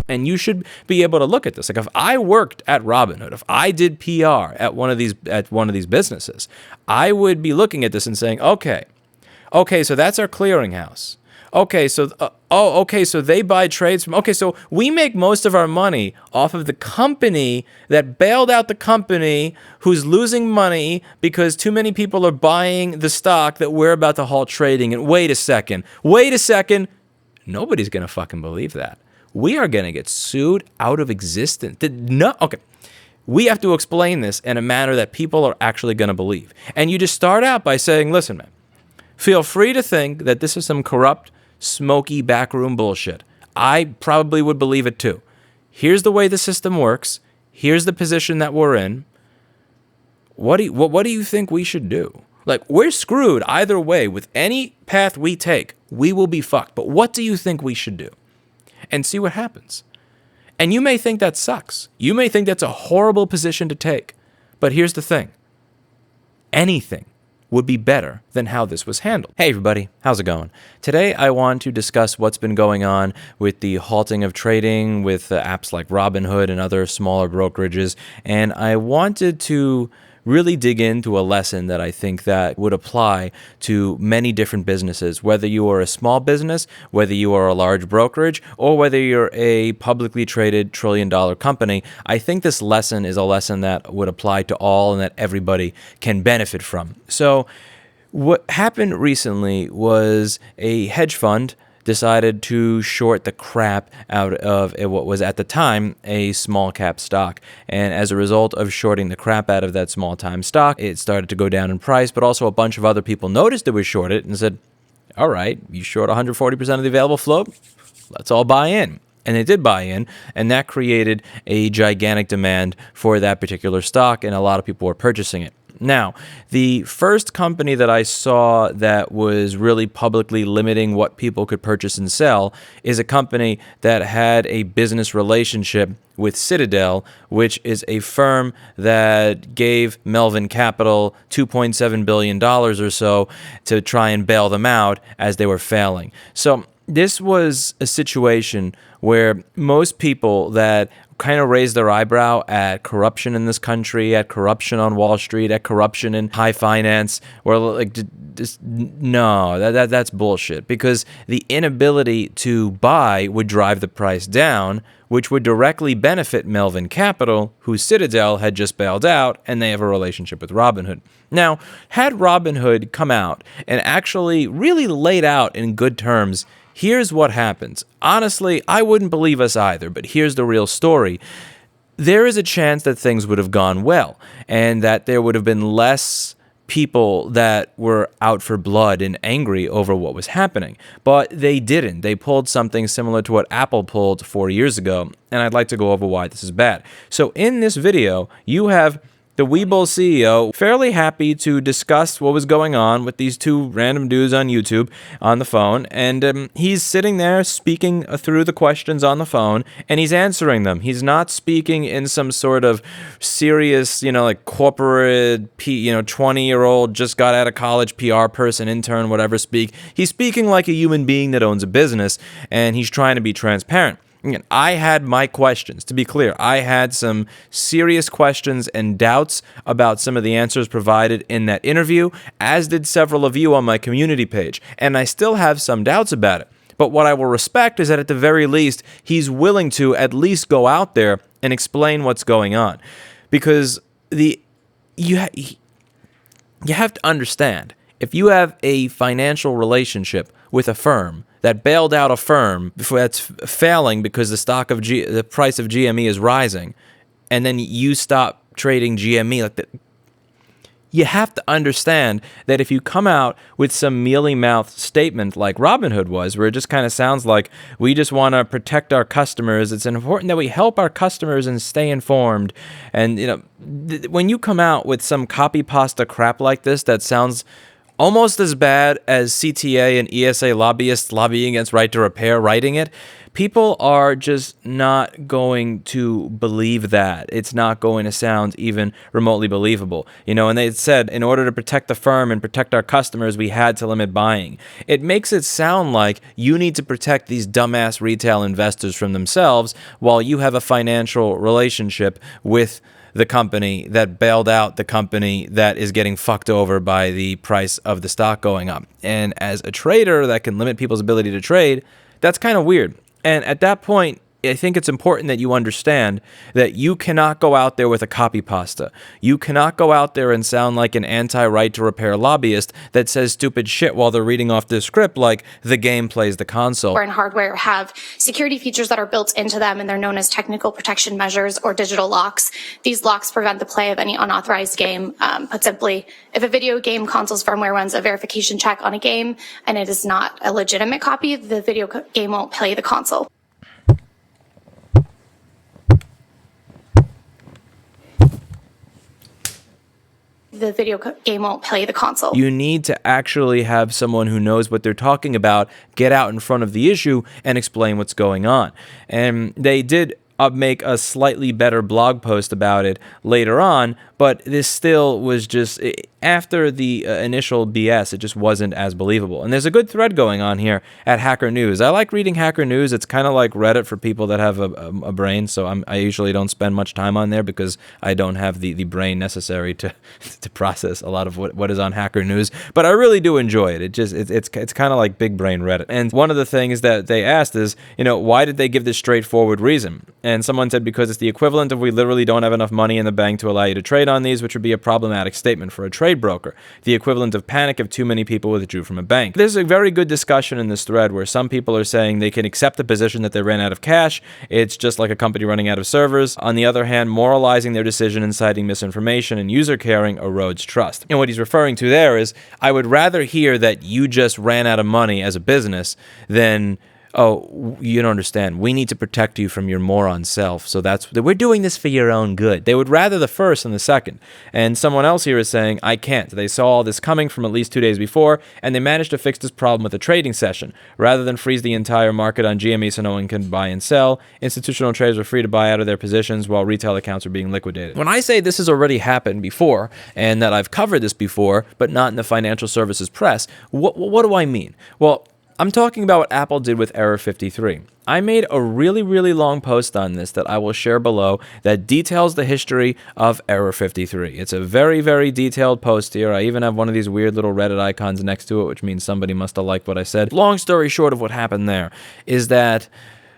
And you should be able to look at this. Like if I worked at Robinhood, if I did PR at one of these businesses, I would be looking at this and saying, okay, so that's our clearinghouse. Okay, so so they buy trades from. Okay, so we make most of our money off of the company that bailed out the company who's losing money because too many people are buying the stock that we're about to halt trading. And wait a second, nobody's gonna fucking believe that. We are gonna get sued out of existence. Okay. We have to explain this in a manner that people are actually gonna believe. And you just start out by saying, listen, man, feel free to think that this is some corrupt, smoky backroom bullshit. I probably would believe it too. Here's the way the system works. Here's the position that we're in. What do you think we should do? Like, we're screwed either way. With any path we take, we will be fucked. But what do you think we should do? And see what happens. And you may think that sucks. You may think that's a horrible position to take. But here's the thing. Anything would be better than how this was handled. Hey everybody, how's it going? Today I want to discuss what's been going on with the halting of trading with apps like Robinhood and other smaller brokerages, and I wanted to really dig into a lesson that I think that would apply to many different businesses, whether you are a small business, whether you are a large brokerage, or whether you're a publicly traded trillion-dollar company. I think this lesson is a lesson that would apply to all and that everybody can benefit from. So what happened recently was a hedge fund decided to short the crap out of what was at the time a small cap stock. And as a result of shorting the crap out of that small time stock, it started to go down in price, but also a bunch of other people noticed it was shorted and said, all right, you short 140% of the available float, let's all buy in. And they did buy in, and that created a gigantic demand for that particular stock, and a lot of people were purchasing it. Now, the first company that I saw that was really publicly limiting what people could purchase and sell is a company that had a business relationship with Citadel, which is a firm that gave Melvin Capital $2.7 billion or so to try and bail them out as they were failing. So this was a situation where most people that kind of raised their eyebrow at corruption in this country, at corruption on Wall Street, at corruption in high finance, were like, that's bullshit. Because the inability to buy would drive the price down, which would directly benefit Melvin Capital, who Citadel had just bailed out, and they have a relationship with Robinhood. Now, had Robinhood come out and actually really laid out in good terms, here's what happens. Honestly, I wouldn't believe us either, but here's the real story. There is a chance that things would have gone well, and that there would have been less people that were out for blood and angry over what was happening. But they didn't. They pulled something similar to what Apple pulled 4 years ago, and I'd like to go over why this is bad. So in this video, you have the Webull CEO fairly happy to discuss what was going on with these two random dudes on YouTube on the phone, and he's sitting there speaking through the questions on the phone, and he's answering them. He's not speaking in some sort of serious, like corporate, 20-year-old, just got out of college PR person, intern, whatever speak. He's speaking like a human being that owns a business, and he's trying to be transparent. I had my questions. To be clear, I had some serious questions and doubts about some of the answers provided in that interview, as did several of you on my community page. And I still have some doubts about it. But what I will respect is that at the very least, he's willing to at least go out there and explain what's going on. Because you have to understand, if you have a financial relationship with a firm that bailed out a firm that's failing because the price of GME is rising, and then you stop trading GME like that, you have to understand that if you come out with some mealy-mouthed statement like Robinhood was, where it just kind of sounds like we just want to protect our customers, it's important that we help our customers and stay informed, and when you come out with some copy pasta crap like this that sounds almost as bad as CTA and ESA lobbyists lobbying against right to repair writing it. People are just not going to believe that. It's not going to sound even remotely believable. And they said in order to protect the firm and protect our customers, we had to limit buying. It makes it sound like you need to protect these dumbass retail investors from themselves while you have a financial relationship with the company that bailed out the company that is getting fucked over by the price of the stock going up. And as a trader that can limit people's ability to trade, that's kind of weird. And at that point, I think it's important that you understand that you cannot go out there with a copy pasta. You cannot go out there and sound like an anti-right to repair lobbyist that says stupid shit while they're reading off the script like the game plays the console. And hardware have security features that are built into them, and they're known as technical protection measures or digital locks. These locks prevent the play of any unauthorized game. Put simply, if a video game console's firmware runs a verification check on a game and it is not a legitimate copy, the video game won't play the console. The video game won't play the console. You need to actually have someone who knows what they're talking about get out in front of the issue and explain what's going on. And they did make a slightly better blog post about it later on, but this still was just, after the initial BS, it just wasn't as believable. And there's a good thread going on here at Hacker News. I like reading Hacker News. It's kind of like Reddit for people that have a brain, so I usually don't spend much time on there because I don't have the brain necessary to process a lot of what is on Hacker News. But I really do enjoy it. It's kind of like big brain Reddit. And one of the things that they asked is, why did they give this straightforward reason? And someone said, because it's the equivalent of we literally don't have enough money in the bank to allow you to trade on these, which would be a problematic statement for a trade broker. The equivalent of panic if too many people withdrew from a bank. There's a very good discussion in this thread where some people are saying they can accept the position that they ran out of cash. It's just like a company running out of servers. On the other hand, moralizing their decision and citing misinformation and user caring erodes trust. And what he's referring to there is, I would rather hear that you just ran out of money as a business than, oh, you don't understand. We need to protect you from your moron self. So we're doing this for your own good. They would rather the first than the second. And someone else here is saying, I can't. They saw all this coming from at least 2 days before, and they managed to fix this problem with a trading session. Rather than freeze the entire market on GME so no one can buy and sell, institutional traders were free to buy out of their positions while retail accounts are being liquidated. When I say this has already happened before, and that I've covered this before, but not in the financial services press, what do I mean? Well, I'm talking about what Apple did with Error 53. I made a really, really long post on this that I will share below that details the history of Error 53. It's a very, very detailed post here. I even have one of these weird little Reddit icons next to it, which means somebody must have liked what I said. Long story short of what happened there is that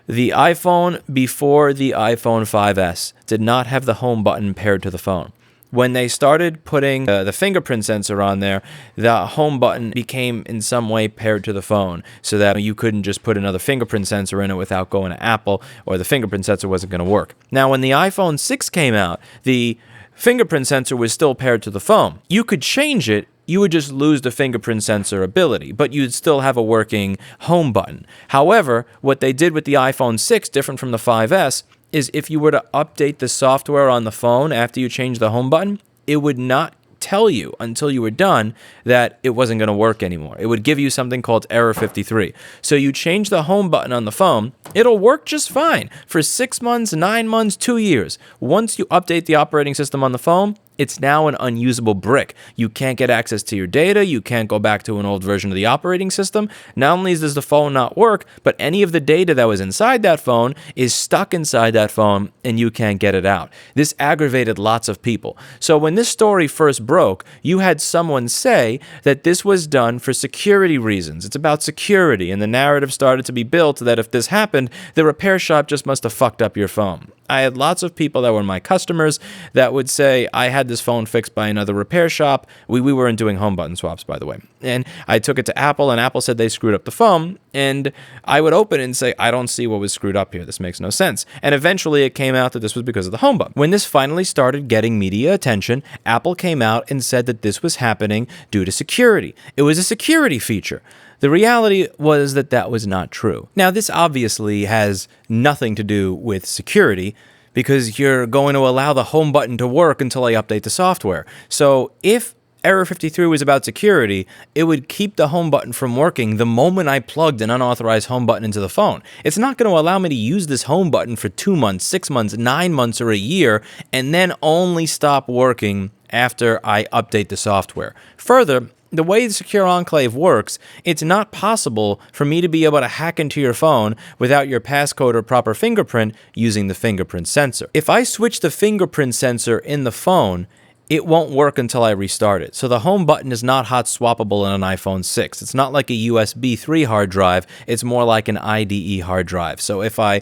the iPhone before the iPhone 5S did not have the home button paired to the phone. When they started putting the fingerprint sensor on there, the home button became in some way paired to the phone so that you couldn't just put another fingerprint sensor in it without going to Apple, or the fingerprint sensor wasn't going to work. Now, when the iPhone 6 came out, the fingerprint sensor was still paired to the phone. You could change it. You would just lose the fingerprint sensor ability, but you'd still have a working home button. However, what they did with the iPhone 6, different from the 5S, is if you were to update the software on the phone after you change the home button, it would not tell you until you were done that it wasn't going to work anymore. It would give you something called Error 53. So you change the home button on the phone, it'll work just fine for 6 months, 9 months, 2 years. Once you update the operating system on the phone, it's now an unusable brick. You can't get access to your data. You can't go back to an old version of the operating system. Not only does the phone not work, but any of the data that was inside that phone is stuck inside that phone and you can't get it out. This aggravated lots of people. So when this story first broke, you had someone say that this was done for security reasons. It's about security, and the narrative started to be built that if this happened, the repair shop just must have fucked up your phone. I had lots of people that were my customers that would say, I had this phone fixed by another repair shop. We weren't doing home button swaps, by the way. And I took it to Apple, and Apple said they screwed up the phone. And I would open it and say, I don't see what was screwed up here. This makes no sense. And eventually it came out that this was because of the home button. When this finally started getting media attention, Apple came out and said that this was happening due to security. It was a security feature. The reality was that that was not true. Now, this obviously has nothing to do with security because you're going to allow the home button to work until I update the software. So if Error 53 was about security, it would keep the home button from working the moment I plugged an unauthorized home button into the phone. It's not going to allow me to use this home button for 2 months, 6 months, 9 months, or a year, and then only stop working after I update the software. Further, the way the Secure Enclave works, it's not possible for me to be able to hack into your phone without your passcode or proper fingerprint using the fingerprint sensor. If I switch the fingerprint sensor in the phone, it won't work until I restart it. So the home button is not hot swappable in an iPhone 6. It's not like a USB 3 hard drive. It's more like an IDE hard drive. So if I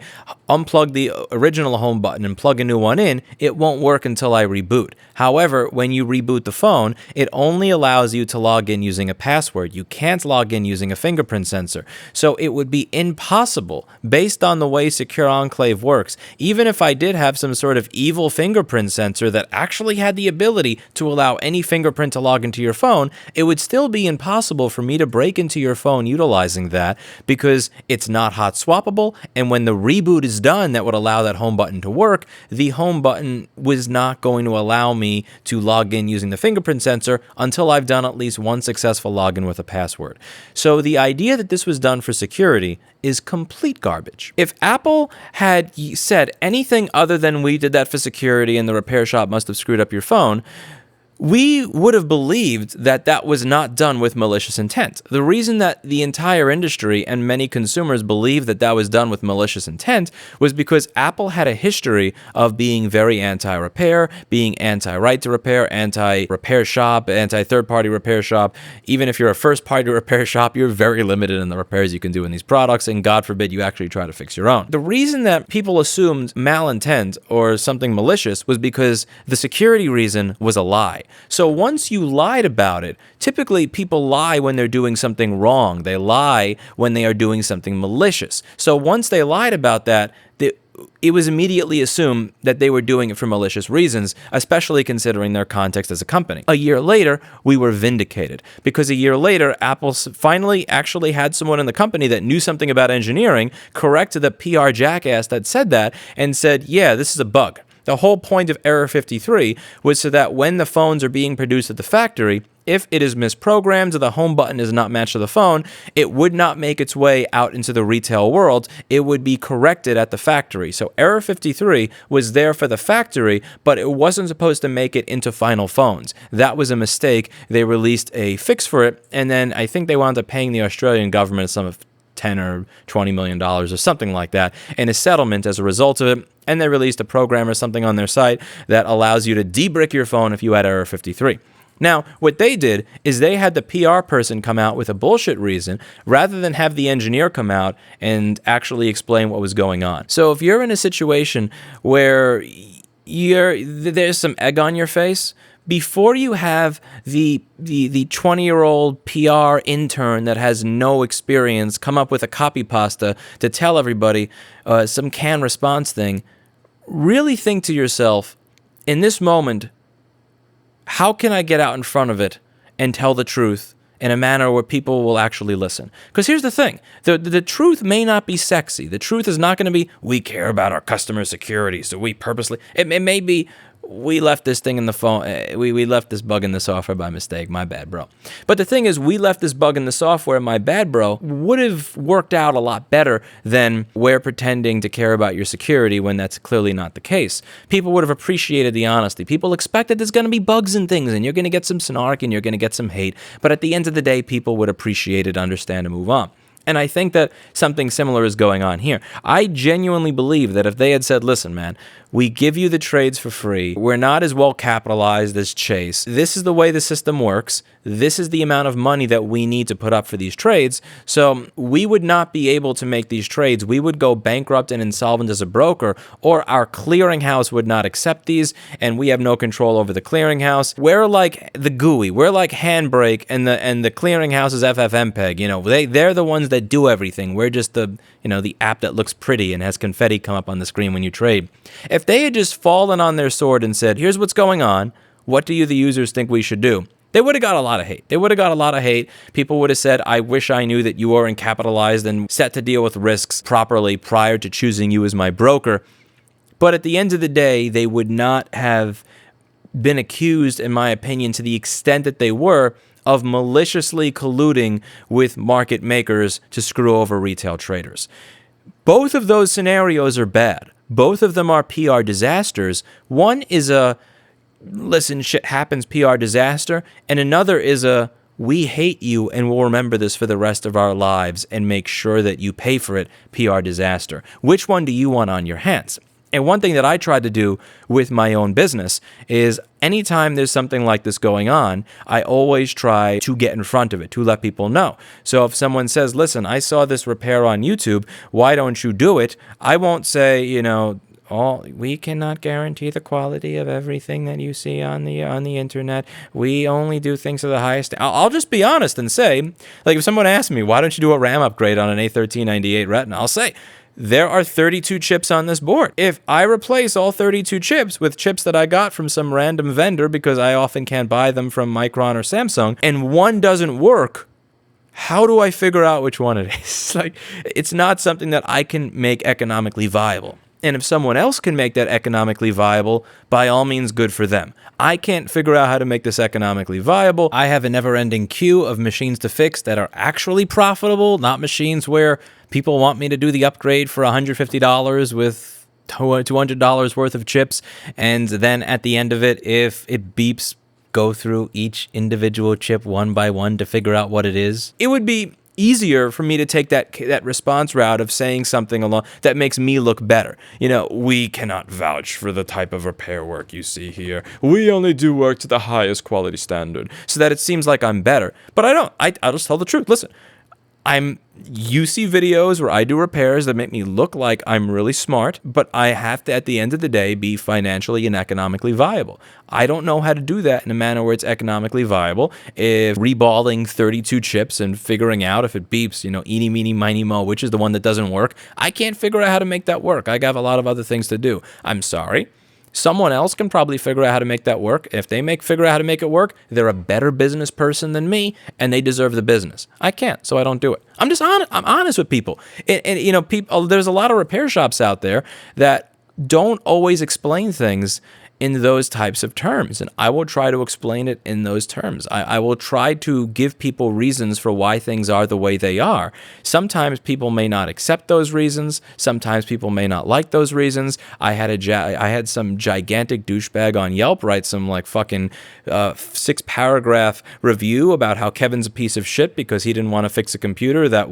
unplug the original home button and plug a new one in, it won't work until I reboot. However, when you reboot the phone, it only allows you to log in using a password. You can't log in using a fingerprint sensor. So it would be impossible, based on the way Secure Enclave works, even if I did have some sort of evil fingerprint sensor that actually had the ability to allow any fingerprint to log into your phone, it would still be impossible for me to break into your phone utilizing that because it's not hot swappable, and when the reboot is done that would allow that home button to work, the home button was not going to allow me to log in using the fingerprint sensor until I've done at least one successful login with a password. So the idea that this was done for security is complete garbage. If Apple had said anything other than we did that for security and the repair shop must have screwed up your phone, we would have believed that that was not done with malicious intent. The reason that the entire industry and many consumers believe that that was done with malicious intent was because Apple had a history of being very anti-repair, being anti-right to repair, anti-repair shop, anti-third-party repair shop. Even if you're a first-party repair shop, you're very limited in the repairs you can do in these products, and God forbid you actually try to fix your own. The reason that people assumed malintent or something malicious was because the security reason was a lie. So once you lied about it, typically people lie when they're doing something wrong. They lie when they are doing something malicious. So once they lied about that, it was immediately assumed that they were doing it for malicious reasons, especially considering their context as a company. A year later, we were vindicated because a year later, Apple finally actually had someone in the company that knew something about engineering correct the PR jackass that said that and said, yeah, this is a bug. The whole point of Error 53 was so that when the phones are being produced at the factory, if it is misprogrammed or the home button is not matched to the phone, it would not make its way out into the retail world. It would be corrected at the factory. So Error 53 was there for the factory, but it wasn't supposed to make it into final phones. That was a mistake. They released a fix for it, and then I think they wound up paying the Australian government some of $10 or $20 million or something like that in a settlement as a result of it. And they released a program or something on their site that allows you to de-brick your phone if you had Error 53. Now, what they did is they had the PR person come out with a bullshit reason rather than have the engineer come out and actually explain what was going on. So if you're in a situation where there's some egg on your face, before you have the 20-year-old PR intern that has no experience come up with a copy pasta to tell everybody some canned response thing, really think to yourself, in this moment, how can I get out in front of it and tell the truth in a manner where people will actually listen? Because here's the thing. The truth may not be sexy. The truth is not going to be, we care about our customer security, so we purposely... It may be, we left this thing in the phone, we left this bug in the software by mistake, my bad, bro. But the thing is, we left this bug in the software, my bad, bro, would have worked out a lot better than we're pretending to care about your security when that's clearly not the case. People would have appreciated the honesty. People expected there's going to be bugs and things, and you're going to get some snark, and you're going to get some hate. But at the end of the day, people would appreciate it, understand, and move on. And I think that something similar is going on here. I genuinely believe that if they had said, listen, man, we give you the trades for free. We're not as well capitalized as Chase. This is the way the system works. This is the amount of money that we need to put up for these trades. So we would not be able to make these trades. We would go bankrupt and insolvent as a broker, or our clearinghouse would not accept these, and we have no control over the clearinghouse. We're like the GUI. We're like Handbrake, and the clearinghouse is FFmpeg. You know, they're the ones that do everything. We're just the app that looks pretty and has confetti come up on the screen when you trade. If they had just fallen on their sword and said, here's what's going on, what do you, the users, think we should do? They would have got a lot of hate. People would have said, I wish I knew that you weren't capitalized and set to deal with risks properly prior to choosing you as my broker. But at the end of the day, they would not have been accused, in my opinion, to the extent that they were, of maliciously colluding with market makers to screw over retail traders. Both of those scenarios are bad. Both of them are PR disasters. One is a, listen, shit happens PR disaster, and another is a, we hate you and we'll remember this for the rest of our lives and make sure that you pay for it PR disaster. Which one do you want on your hands? And one thing that I try to do with my own business is anytime there's something like this going on, I always try to get in front of it, to let people know. So if someone says, listen, I saw this repair on YouTube, why don't you do it? I won't say, we cannot guarantee the quality of everything that you see on the internet. We only do things to the highest. I'll just be honest and say, like if someone asks me, why don't you do a RAM upgrade on an A1398 Retina? I'll say, there are 32 chips on this board. If I replace all 32 chips with chips that I got from some random vendor because I often can't buy them from Micron or Samsung, and one doesn't work, how do I figure out which one it is? It's not something that I can make economically viable. And if someone else can make that economically viable, by all means, good for them. I can't figure out how to make this economically viable. I have a never-ending queue of machines to fix that are actually profitable, not machines where people want me to do the upgrade for $150 with $200 worth of chips, and then at the end of it, if it beeps, go through each individual chip one by one to figure out what it is. It would be easier for me to take that response route of saying something along that makes me look better. We cannot vouch for the type of repair work you see here. We only do work to the highest quality standard, so that it seems like I'm better. But I don't. I'll just tell the truth. Listen, you see videos where I do repairs that make me look like I'm really smart, but I have to, at the end of the day, be financially and economically viable. I don't know how to do that in a manner where it's economically viable. If reballing 32 chips and figuring out if it beeps, eeny, meeny, miny, mo, which is the one that doesn't work, I can't figure out how to make that work. I have a lot of other things to do. I'm sorry. Someone else can probably figure out how to make that work. If they figure out how to make it work, they're a better business person than me, and they deserve the business. I can't, so I don't do it. I'm just honest. I'm honest with people. And people. There's a lot of repair shops out there that don't always explain things in those types of terms, and I will try to explain it in those terms. I will try to give people reasons for why things are the way they are. Sometimes people may not accept those reasons. Sometimes people may not like those reasons. I had some gigantic douchebag on Yelp write some fucking 6-paragraph review about how Kevin's a piece of shit because he didn't want to fix a computer that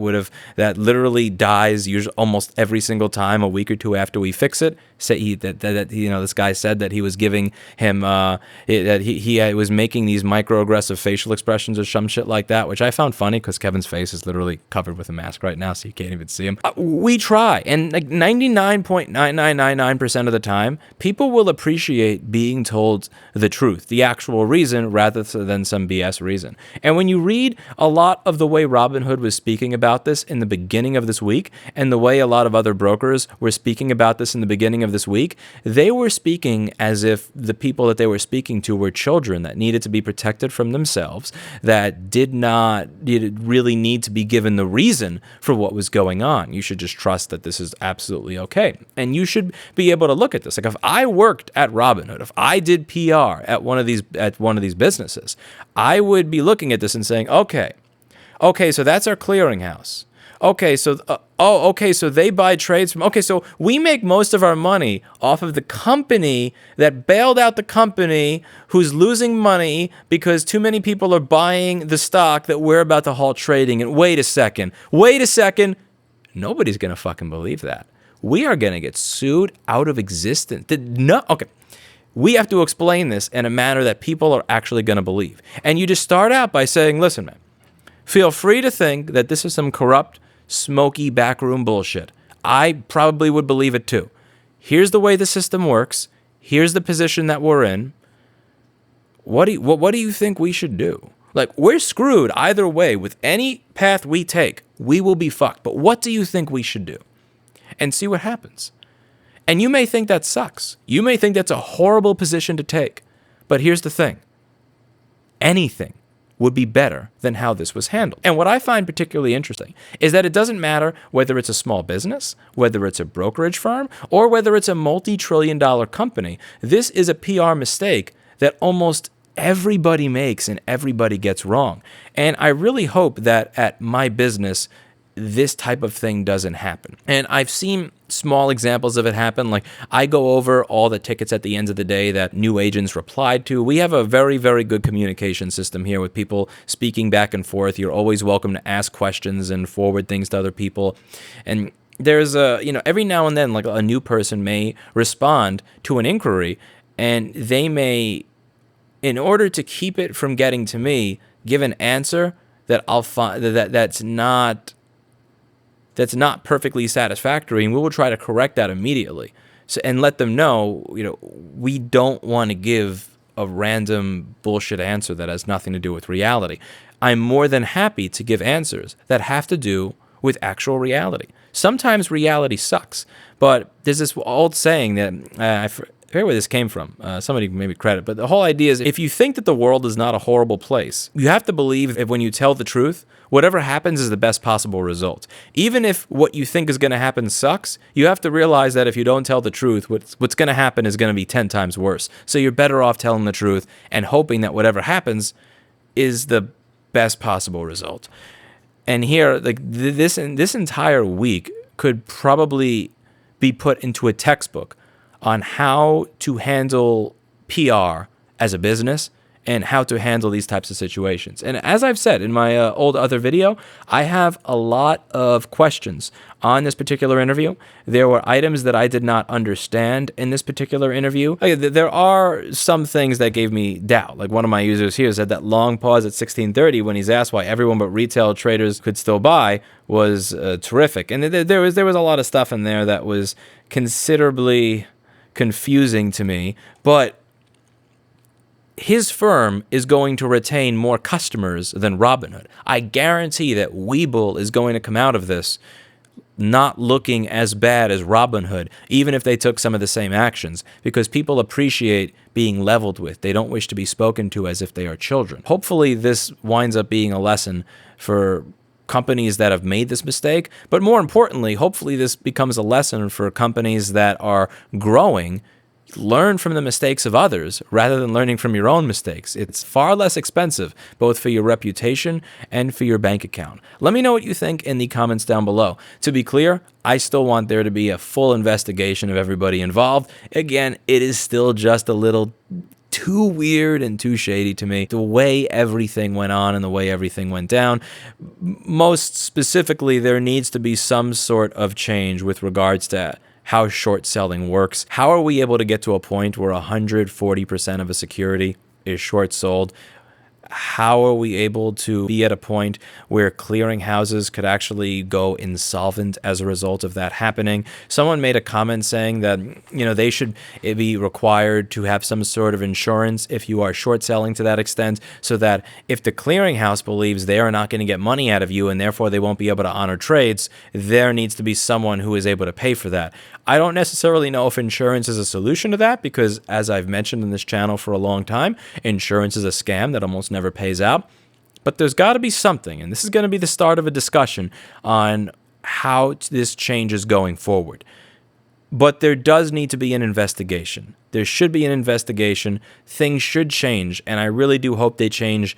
literally dies usually almost every single time a week or two after we fix it. This guy said that he was giving him that he was making these microaggressive facial expressions or some shit like that, which I found funny because Kevin's face is literally covered with a mask right now, so you can't even see him. We try, and 99.9999% of the time, people will appreciate being told the truth, the actual reason, rather than some BS reason. And when you read a lot of the way Robinhood was speaking about this in the beginning of this week, and the way a lot of other brokers were speaking about this in the beginning of this week, they were speaking as if the people that they were speaking to were children that needed to be protected from themselves, that did not really need to be given the reason for what was going on. You should just trust that this is absolutely okay. And you should be able to look at this. Like if I worked at Robinhood, if I did PR at one of these businesses, I would be looking at this and saying, okay, so that's our clearinghouse. Okay, so so they buy trades from. Okay, so we make most of our money off of the company that bailed out the company who's losing money because too many people are buying the stock that we're about to halt trading. And wait a second, nobody's gonna fucking believe that. We are gonna get sued out of existence. We have to explain this in a manner that people are actually gonna believe. And you just start out by saying, listen, man, feel free to think that this is some corrupt, smoky backroom bullshit. I probably would believe it too. Here's the way the system works. Here's the position that we're in. What do you think we should do? We're screwed either way. With any path we take, we will be fucked. But what do you think we should do? And see what happens. And you may think that sucks. You may think that's a horrible position to take. But here's the thing. Anything would be better than how this was handled. And what I find particularly interesting is that it doesn't matter whether it's a small business, whether it's a brokerage firm, or whether it's a multi-trillion-dollar company. This is a PR mistake that almost everybody makes and everybody gets wrong. And I really hope that at my business, this type of thing doesn't happen. And I've seen small examples of it happen. Like, I go over all the tickets at the end of the day that new agents replied to. We have a very, very good communication system here with people speaking back and forth. You're always welcome to ask questions and forward things to other people. And there's every now and then, like, a new person may respond to an inquiry, and they may, in order to keep it from getting to me, give an answer that I'll find that's not perfectly satisfactory, and we will try to correct that immediately. So, and let them know, we don't want to give a random bullshit answer that has nothing to do with reality. I'm more than happy to give answers that have to do with actual reality. Sometimes reality sucks, but there's this old saying that I forget where this came from. Somebody can maybe credit, but the whole idea is, if you think that the world is not a horrible place, you have to believe that when you tell the truth, whatever happens is the best possible result. Even if what you think is going to happen sucks, you have to realize that if you don't tell the truth, what's going to happen is going to be 10 times worse. So you're better off telling the truth and hoping that whatever happens is the best possible result. And here, like, this entire week could probably be put into a textbook on how to handle PR as a business and how to handle these types of situations. And as I've said in my old other video, I have a lot of questions on this particular interview. There were items that I did not understand in this particular interview. There are some things that gave me doubt. Like, one of my users here said that long pause at 16:30 when he's asked why everyone but retail traders could still buy was terrific. And there was a lot of stuff in there that was considerably confusing to me, but his firm is going to retain more customers than Robinhood. I guarantee that Webull is going to come out of this not looking as bad as Robinhood, even if they took some of the same actions, because people appreciate being leveled with. They don't wish to be spoken to as if they are children. Hopefully this winds up being a lesson for companies that have made this mistake, but more importantly, hopefully this becomes a lesson for companies that are growing. Learn from the mistakes of others rather than learning from your own mistakes. It's far less expensive, both for your reputation and for your bank account. Let me know what you think in the comments down below. To be clear, I still want there to be a full investigation of everybody involved. Again, it is still just a little too weird and too shady to me, the way everything went on and the way everything went down. Most specifically, there needs to be some sort of change with regards to how short selling works. How are we able to get to a point where 140% of a security is short sold? How are we able to be at a point where clearinghouses could actually go insolvent as a result of that happening? Someone made a comment saying that, they should be required to have some sort of insurance if you are short selling to that extent, so that if the clearinghouse believes they are not going to get money out of you and therefore they won't be able to honor trades, there needs to be someone who is able to pay for that. I don't necessarily know if insurance is a solution to that, because as I've mentioned in this channel for a long time, insurance is a scam that almost never pays out. But there's got to be something, and this is going to be the start of a discussion on how this changes going forward. But there does need to be an investigation. There should be an investigation. Things should change, and I really do hope they change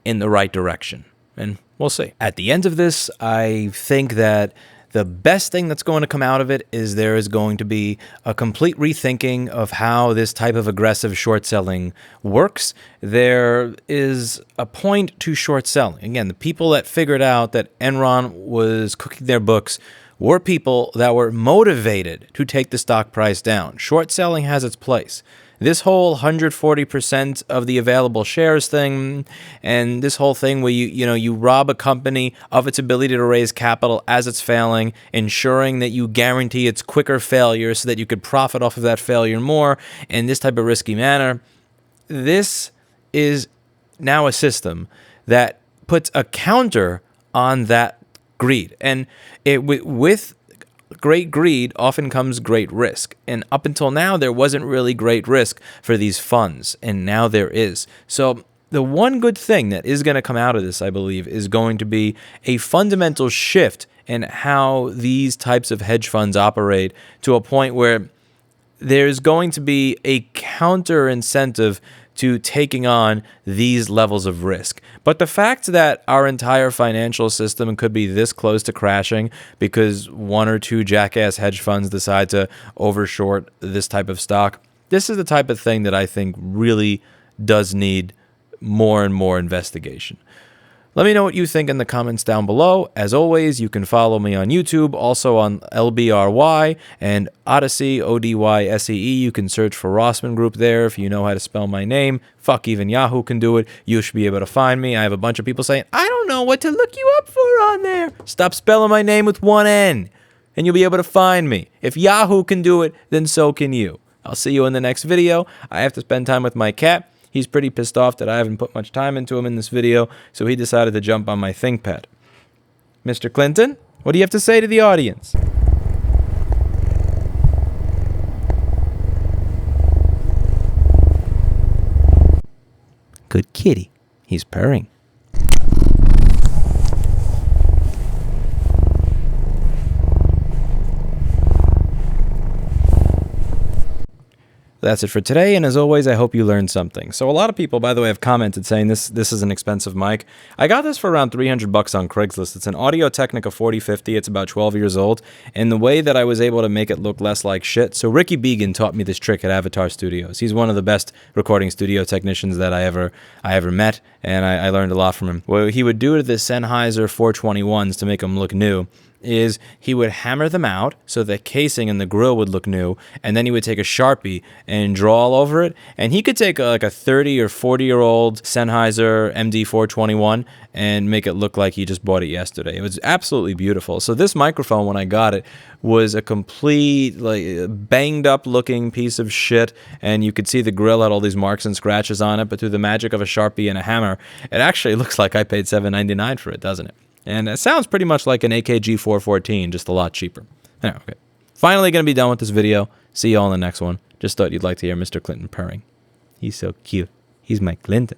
in the right direction. And we'll see. At the end of this, I think that the best thing that's going to come out of it is there is going to be a complete rethinking of how this type of aggressive short selling works. There is a point to short selling. Again, the people that figured out that Enron was cooking their books were people that were motivated to take the stock price down. Short selling has its place. This whole 140% of the available shares thing, and this whole thing where you rob a company of its ability to raise capital as it's failing, ensuring that you guarantee its quicker failure so that you could profit off of that failure more in this type of risky manner. This is now a system that puts a counter on that greed, and with great greed often comes great risk. And up until now, there wasn't really great risk for these funds, and now there is. So the one good thing that is going to come out of this, I believe, is going to be a fundamental shift in how these types of hedge funds operate, to a point where there's going to be a counter incentive to taking on these levels of risk. But the fact that our entire financial system could be this close to crashing because one or two jackass hedge funds decide to overshort this type of stock, this is the type of thing that I think really does need more and more investigation. Let me know what you think in the comments down below. As always, you can follow me on YouTube, also on LBRY and Odyssey, ODYSEE. You can search for Rossman Group there if you know how to spell my name. Fuck, even Yahoo can do it. You should be able to find me. I have a bunch of people saying, I don't know what to look you up for on there. Stop spelling my name with one N, and you'll be able to find me. If Yahoo can do it, then so can you. I'll see you in the next video. I have to spend time with my cat. He's pretty pissed off that I haven't put much time into him in this video, so he decided to jump on my ThinkPad. Mr. Clinton, what do you have to say to the audience? Good kitty. He's purring. That's it for today, and as always, I hope you learned something. So a lot of people, by the way, have commented saying this is an expensive mic. I got this for around $300 on Craigslist. It's an Audio-Technica 4050. It's about 12 years old, and the way that I was able to make it look less like shit. So Ricky Began taught me this trick at Avatar Studios. He's one of the best recording studio technicians that I ever met, and I learned a lot from him. What he would do to the Sennheiser 421s to make them look new is he would hammer them out so the casing and the grill would look new, and then he would take a Sharpie and draw all over it. And he could take like a 30 or 40-year-old Sennheiser MD421 and make it look like he just bought it yesterday. It was absolutely beautiful. So this microphone, when I got it, was a complete, like, banged up looking piece of shit, and you could see the grill had all these marks and scratches on it, but through the magic of a Sharpie and a hammer, it actually looks like I paid $7.99 for it, doesn't it? And it sounds pretty much like an AKG 414, just a lot cheaper. Anyway, okay. Finally going to be done with this video. See you all in the next one. Just thought you'd like to hear Mr. Clinton purring. He's so cute. He's my Clinton.